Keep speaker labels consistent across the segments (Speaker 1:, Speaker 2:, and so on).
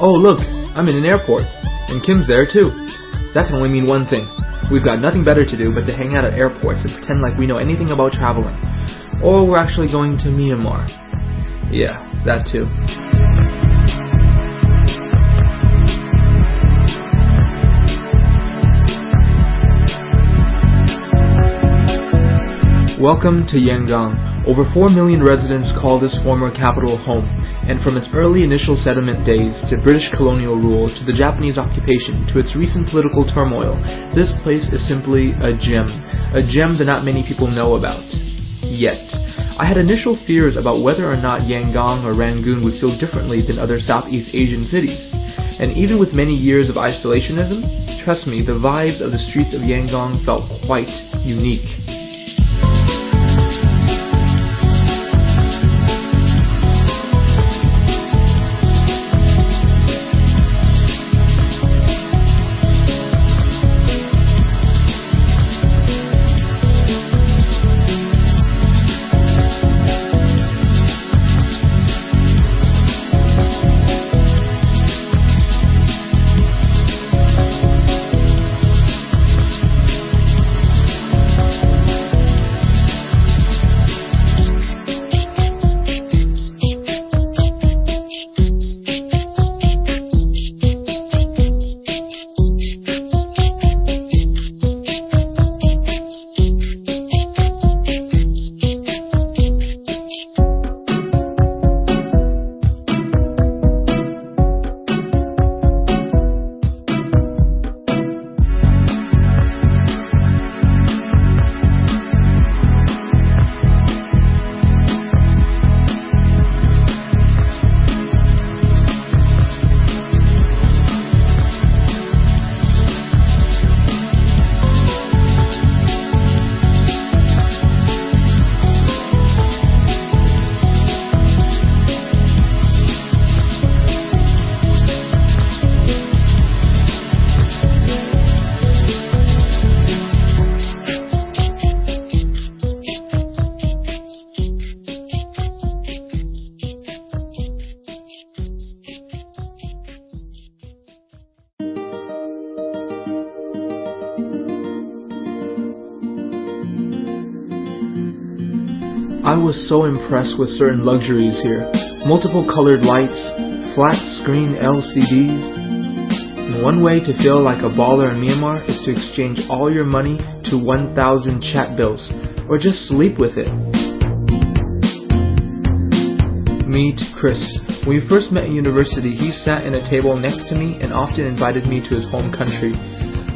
Speaker 1: Oh look, I'm in an airport, and Kim's there too. That can only mean one thing. We've got nothing better to do but to hang out at airports and pretend like we know anything about traveling. Or we're actually going to Myanmar. Yeah, that too. Welcome to Yangon. Over 4 million residents call this former capital home, and from its early initial settlement days to British colonial rule to the Japanese occupation to its recent political turmoil, this place is simply a gem that not many people know about. Yet. I had initial fears about whether or not Yangon or Rangoon would feel differently than other Southeast Asian cities. And even with many years of isolationism, trust me, the vibes of the streets of Yangon felt quite unique. I was so impressed with certain luxuries here. Multiple colored lights, flat screen LCDs. And one way to feel like a baller in Myanmar is to exchange all your money to 1,000 chat bills, or just sleep with it. Meet Chris. When we first met in university, he sat in a table next to me and often invited me to his home country.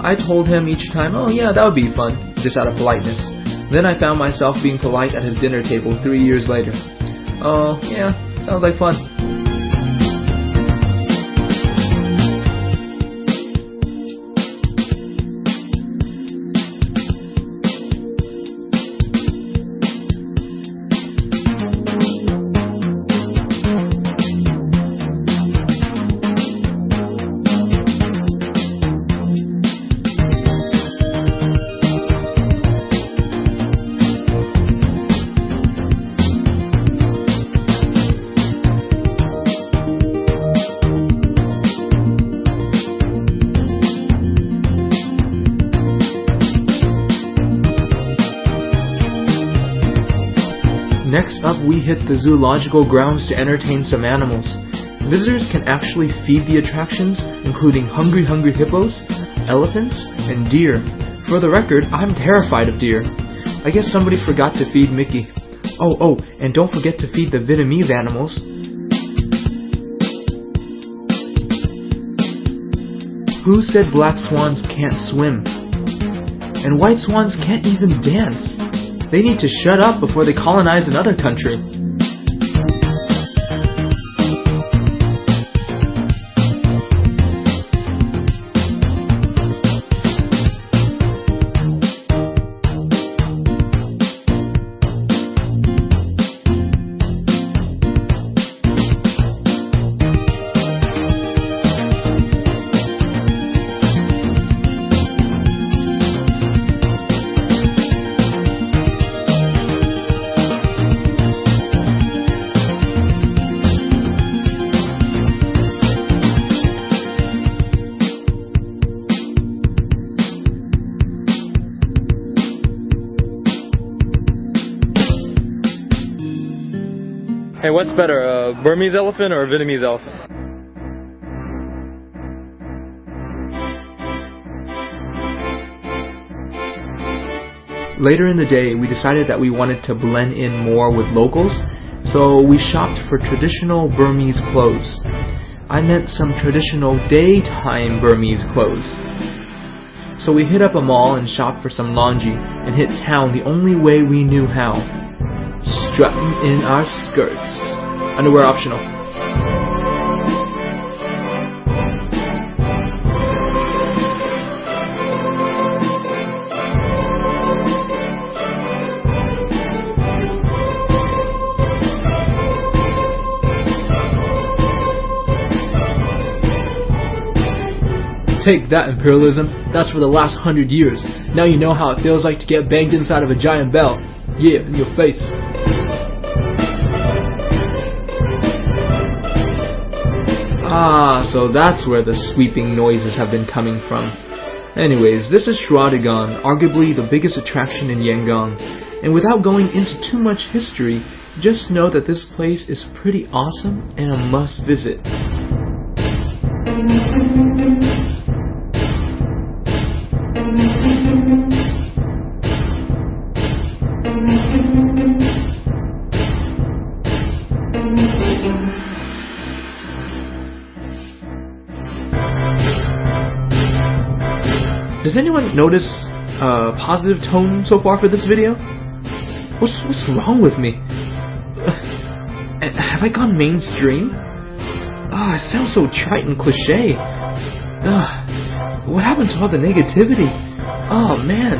Speaker 1: I told him each time, oh yeah, that would be fun, just out of politeness. Then I found myself being polite at his dinner table 3 years later. Oh, yeah, sounds like fun. Next up, we hit the zoological grounds to entertain some animals. Visitors can actually feed the attractions, including hungry hippos, elephants, and deer. For the record, I'm terrified of deer. I guess somebody forgot to feed Mickey. Oh, and don't forget to feed the Vietnamese animals. Who said black swans can't swim? And white swans can't even dance? They need to shut up before they colonize another country.
Speaker 2: Hey, what's better, a Burmese elephant or a Vietnamese elephant?
Speaker 1: Later in the day, we decided that we wanted to blend in more with locals, so we shopped for traditional Burmese clothes. I meant some traditional daytime Burmese clothes. So we hit up a mall and shopped for some laundry and hit town the only way we knew how. Strutting in our skirts. Underwear optional. Take that, imperialism. That's for the last 100 years. Now you know how it feels like to get banged inside of a giant bell. Yeah, in your face. Ah, so that's where the sweeping noises have been coming from. Anyways, this is Shruadagon, arguably the biggest attraction in Yangon. And without going into too much history, just know that this place is pretty awesome and a must visit. Does anyone notice a positive tone so far for this video? What's wrong with me? Have I gone mainstream? I sound so trite and cliche. What happened to all the negativity? Oh man.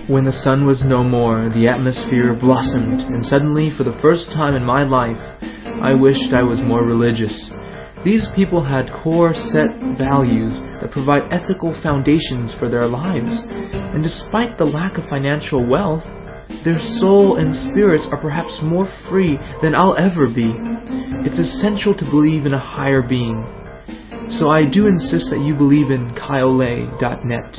Speaker 1: When the sun was no more, the atmosphere blossomed, and suddenly, for the first time in my life, I wished I was more religious. These people had core set values that provide ethical foundations for their lives, and despite the lack of financial wealth, their soul and spirits are perhaps more free than I'll ever be. It's essential to believe in a higher being. So I do insist that you believe in Kaiole.net.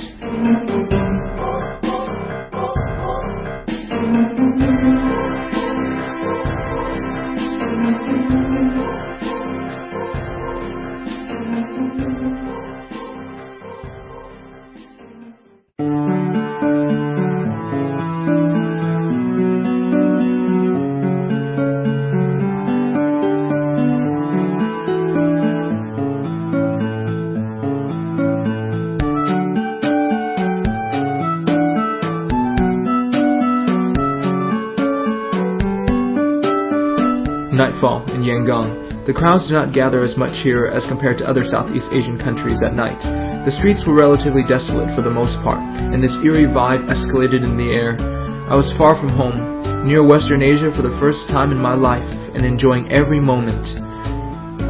Speaker 1: Nightfall in Yangon. The crowds do not gather as much here as compared to other Southeast Asian countries at night. The streets were relatively desolate for the most part, and this eerie vibe escalated in the air. I was far from home, near Western Asia for the first time in my life, and enjoying every moment.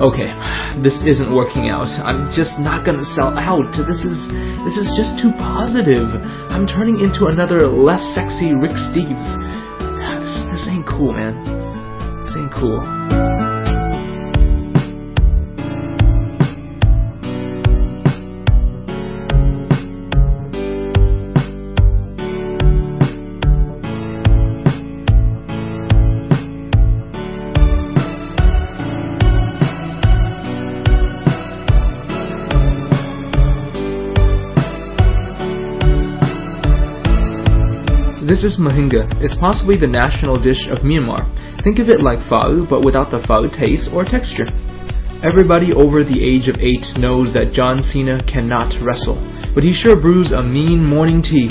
Speaker 1: Okay, this isn't working out. I'm just not gonna sell out. This is just too positive. I'm turning into another less sexy Rick Steves. This ain't cool, man. This ain't cool. This is mohinga. It's possibly the national dish of Myanmar. Think of it like pho, but without the pho taste or texture. Everybody over the age of 8 knows that John Cena cannot wrestle, but he sure brews a mean morning tea.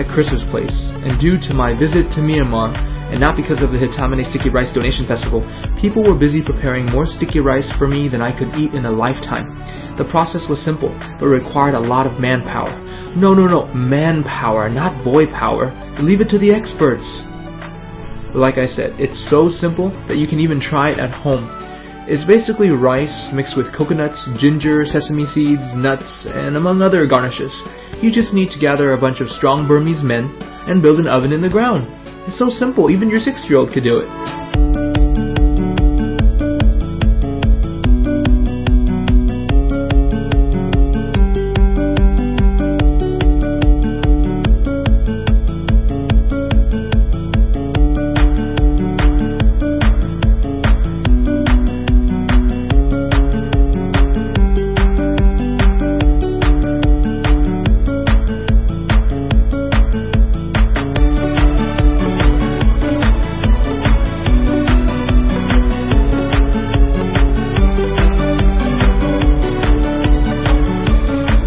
Speaker 1: at Chris's place, and due to my visit to Myanmar, and not because of the Hitamine Sticky Rice Donation Festival, people were busy preparing more sticky rice for me than I could eat in a lifetime. The process was simple, but required a lot of manpower. No, manpower, not boy power. Leave it to the experts. Like I said, it's so simple that you can even try it at home. It's basically rice mixed with coconuts, ginger, sesame seeds, nuts, and among other garnishes. You just need to gather a bunch of strong Burmese men and build an oven in the ground. It's so simple, even your 6-year-old could do it.